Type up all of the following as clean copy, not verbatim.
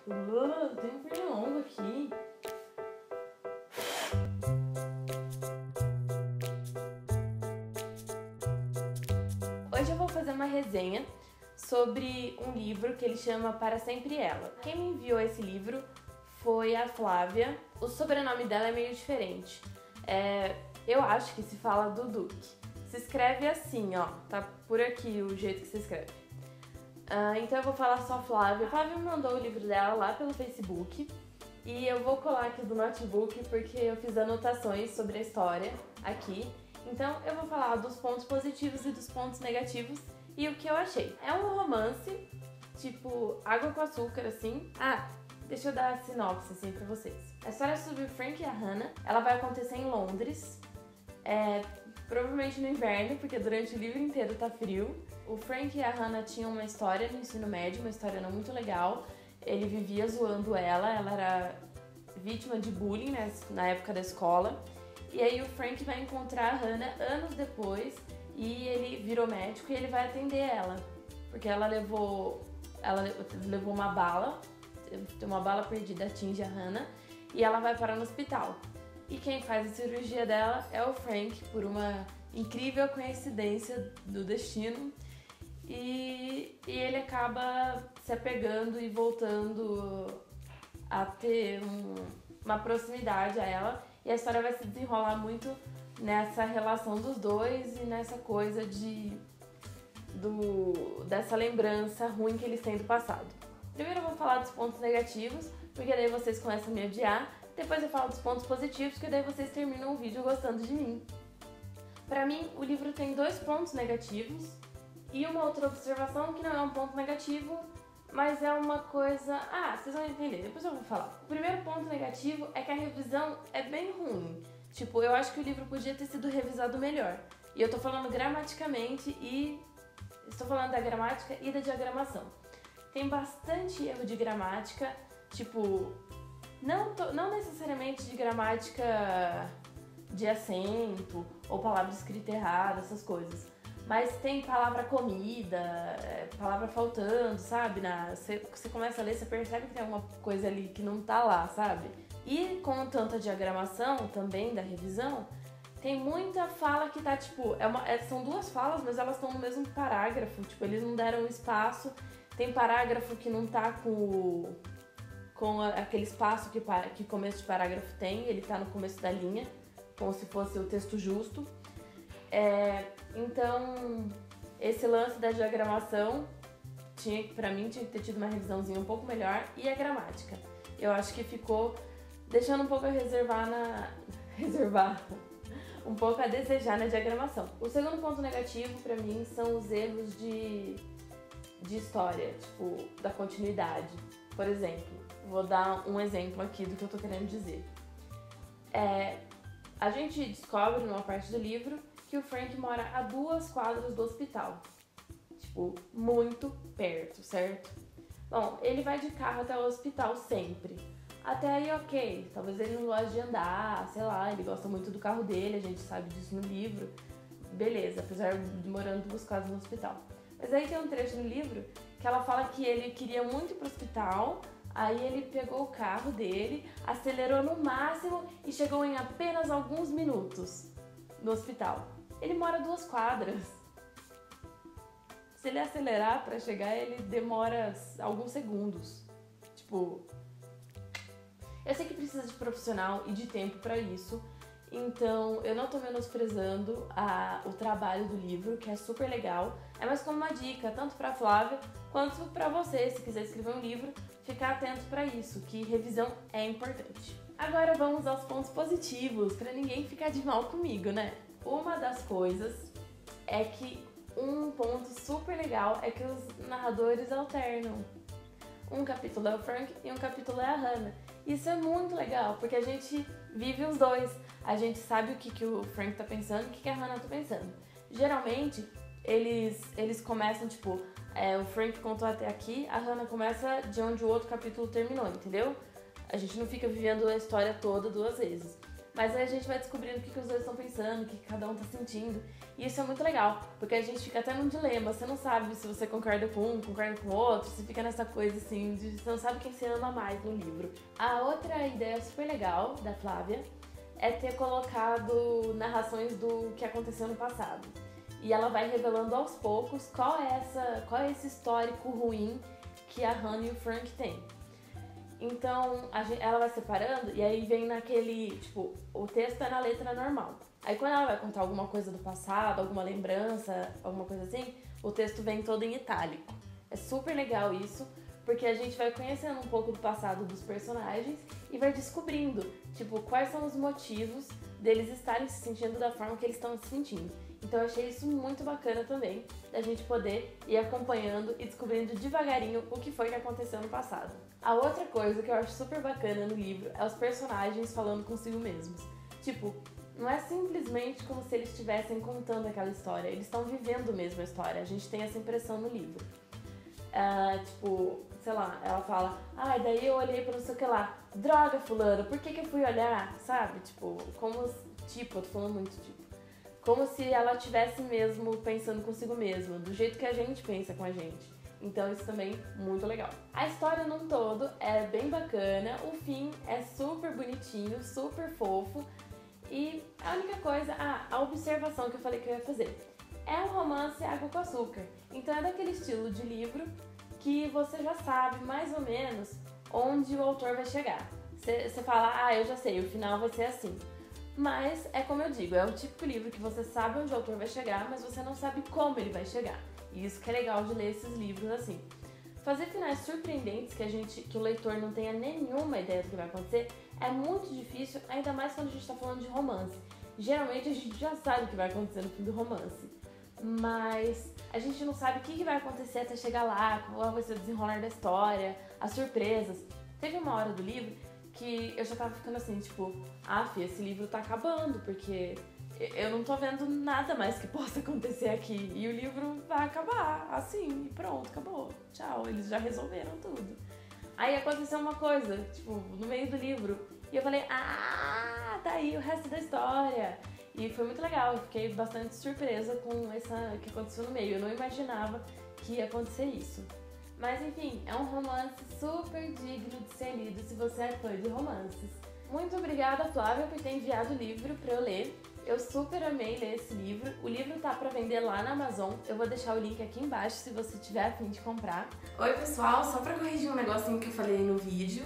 Tem um pernilongo aqui. Hoje eu vou fazer uma resenha sobre um livro que ele chama Para Sempre Ela. Quem me enviou esse livro foi a Flávia. O sobrenome dela é meio diferente. Eu acho que se fala Duduque. Se escreve assim, ó. Tá por aqui o jeito que se escreve. Então eu vou falar só a Flávia. A Flávia me mandou o livro dela lá pelo Facebook. E eu vou colar aqui do notebook porque eu fiz anotações sobre a história aqui. Então eu vou falar dos pontos positivos e dos pontos negativos e o que eu achei. É um romance, tipo água com açúcar, assim. Deixa eu dar a sinopse assim pra vocês. A história é sobre o Frank e a Hannah. Ela vai acontecer em Londres. Provavelmente no inverno, porque durante o livro inteiro tá frio. O Frank e a Hannah tinham uma história no ensino médio, uma história não muito legal. Ele vivia zoando ela era vítima de bullying, né, na época da escola. E aí o Frank vai encontrar a Hannah anos depois e ele virou médico e ele vai atender ela. Porque ela levou uma bala, uma bala perdida atinge a Hannah e ela vai parar no hospital. E quem faz a cirurgia dela é o Frank, por uma incrível coincidência do destino. E ele acaba se apegando e voltando a ter uma proximidade a ela. E a história vai se desenrolar muito nessa relação dos dois e nessa coisa dessa lembrança ruim que eles têm do passado. Primeiro eu vou falar dos pontos negativos, porque daí vocês começam a me odiar. Depois eu falo dos pontos positivos, porque daí vocês terminam o vídeo gostando de mim. Pra mim, o livro tem 2 pontos negativos e uma outra observação que não é um ponto negativo, mas é uma coisa... vocês vão entender, depois eu vou falar. O primeiro ponto negativo é que a revisão é bem ruim. Tipo, eu acho que o livro podia ter sido revisado melhor. E eu tô falando gramaticamente e... estou falando da gramática e da diagramação. Tem bastante erro de gramática, tipo... Não necessariamente de gramática de acento ou palavra escrita errada, essas coisas. Mas tem palavra comida, palavra faltando, sabe? Você começa a ler, você percebe que tem alguma coisa ali que não tá lá, sabe? E com tanta diagramação também da revisão, tem muita fala que tá tipo... são 2 falas, mas elas estão no mesmo parágrafo. Tipo, eles não deram espaço. Tem parágrafo que não tá com aquele espaço que começo de parágrafo tem. Ele tá no começo da linha, como se fosse o texto justo. Então, esse lance da diagramação, pra mim, tinha que ter tido uma revisãozinha um pouco melhor. E a gramática, eu acho que ficou deixando um pouco a reservar um pouco a desejar na diagramação. O segundo ponto negativo, pra mim, são os erros de história, tipo, da continuidade. Por exemplo, vou dar um exemplo aqui do que eu tô querendo dizer. A gente descobre numa parte do livro que o Frank mora a 2 quadras do hospital. Tipo, muito perto, certo? Bom, ele vai de carro até o hospital sempre. Até aí, ok. Talvez ele não goste de andar, sei lá, ele gosta muito do carro dele, a gente sabe disso no livro. Beleza, apesar de morando 2 quadras no hospital. Mas aí tem um trecho no livro que ela fala que ele queria muito ir pro hospital. Aí ele pegou o carro dele, acelerou no máximo e chegou em apenas alguns minutos no hospital. Ele mora 2 quadras. Se ele acelerar pra chegar, ele demora alguns segundos. Tipo... eu sei que precisa de profissional e de tempo pra isso. Então, eu não tô menosprezando o trabalho do livro, que é super legal. É mais como uma dica, tanto pra Flávia quanto pra você, se quiser escrever um livro, ficar atento pra isso, que revisão é importante. Agora vamos aos pontos positivos, pra ninguém ficar de mal comigo, né? Uma das coisas é que um ponto super legal é que os narradores alternam. Um capítulo é o Frank e um capítulo é a Hannah. Isso é muito legal, porque a gente vive os dois. A gente sabe o que o Frank tá pensando e o que a Hannah tá pensando. Geralmente, eles começam, tipo, o Frank contou até aqui, a Hannah começa de onde o outro capítulo terminou, entendeu? A gente não fica vivendo a história toda 2 vezes. Mas aí a gente vai descobrindo o que os dois estão pensando, o que cada um tá sentindo. E isso é muito legal, porque a gente fica até num dilema. Você não sabe se você concorda com um, concorda com o outro. Você fica nessa coisa assim, de você não sabe quem você ama mais no livro. A outra ideia super legal da Flávia é ter colocado narrações do que aconteceu no passado. E ela vai revelando aos poucos qual é esse histórico ruim que a Hannah e o Frank têm. Então, ela vai separando e aí vem naquele, tipo, o texto é na letra normal. Aí quando ela vai contar alguma coisa do passado, alguma lembrança, alguma coisa assim, o texto vem todo em itálico. É super legal isso, porque a gente vai conhecendo um pouco do passado dos personagens e vai descobrindo, tipo, quais são os motivos deles estarem se sentindo da forma que eles estão se sentindo. Então eu achei isso muito bacana também, da gente poder ir acompanhando e descobrindo devagarinho o que foi que aconteceu no passado. A outra coisa que eu acho super bacana no livro é os personagens falando consigo mesmos. Tipo, não é simplesmente como se eles estivessem contando aquela história, eles estão vivendo mesmo a história, a gente tem essa impressão no livro. Tipo, sei lá, ela fala, daí eu olhei pra não sei o que lá, droga fulano, por que eu fui olhar, sabe? Tipo, eu tô falando muito tipo, como se ela estivesse mesmo pensando consigo mesma, do jeito que a gente pensa com a gente. Então isso também muito legal. A história num todo é bem bacana, o fim é super bonitinho, super fofo. E a única coisa, a observação que eu falei que eu ia fazer. É um romance água com açúcar. Então é daquele estilo de livro que você já sabe mais ou menos onde o autor vai chegar. Você fala, eu já sei, o final vai ser assim. Mas é como eu digo, é o típico livro que você sabe onde o autor vai chegar, mas você não sabe como ele vai chegar. E isso que é legal de ler esses livros assim. Fazer finais surpreendentes que o leitor não tenha nenhuma ideia do que vai acontecer é muito difícil, ainda mais quando a gente está falando de romance. Geralmente a gente já sabe o que vai acontecer no fim do romance, mas a gente não sabe o que vai acontecer até chegar lá, qual vai ser o desenrolar da história, as surpresas. Teve uma hora do livro que eu já tava ficando assim, tipo, esse livro tá acabando, porque eu não tô vendo nada mais que possa acontecer aqui. E o livro vai acabar, assim, e pronto, acabou. Tchau, eles já resolveram tudo. Aí aconteceu uma coisa, tipo, no meio do livro, e eu falei, tá aí o resto da história. E foi muito legal, eu fiquei bastante surpresa com o que aconteceu no meio. Eu não imaginava que ia acontecer isso. Mas enfim, é um romance super digno de ser lido se você é fã de romances. Muito obrigada, Flávia, por ter enviado o livro pra eu ler. Eu super amei ler esse livro. O livro tá pra vender lá na Amazon. Eu vou deixar o link aqui embaixo se você tiver a fim de comprar. Oi, pessoal! Só pra corrigir um negocinho que eu falei no vídeo.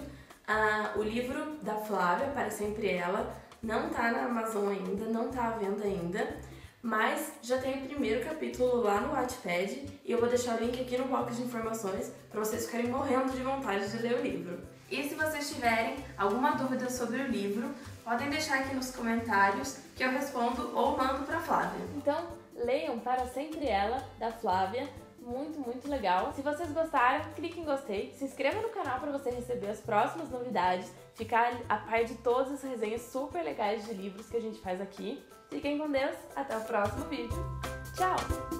O livro da Flávia, Para Sempre Ela, não tá na Amazon ainda, não tá à venda ainda. Mas já tem o primeiro capítulo lá no Wattpad e eu vou deixar o link aqui no box de informações para vocês ficarem morrendo de vontade de ler o livro. E se vocês tiverem alguma dúvida sobre o livro, podem deixar aqui nos comentários que eu respondo ou mando para Flávia. Então, leiam Para Sempre Ela, da Flávia. Muito, muito legal. Se vocês gostaram, clique em gostei, se inscreva no canal para você receber as próximas novidades, ficar a par de todas as resenhas super legais de livros que a gente faz aqui. Fiquem com Deus, até o próximo vídeo. Tchau!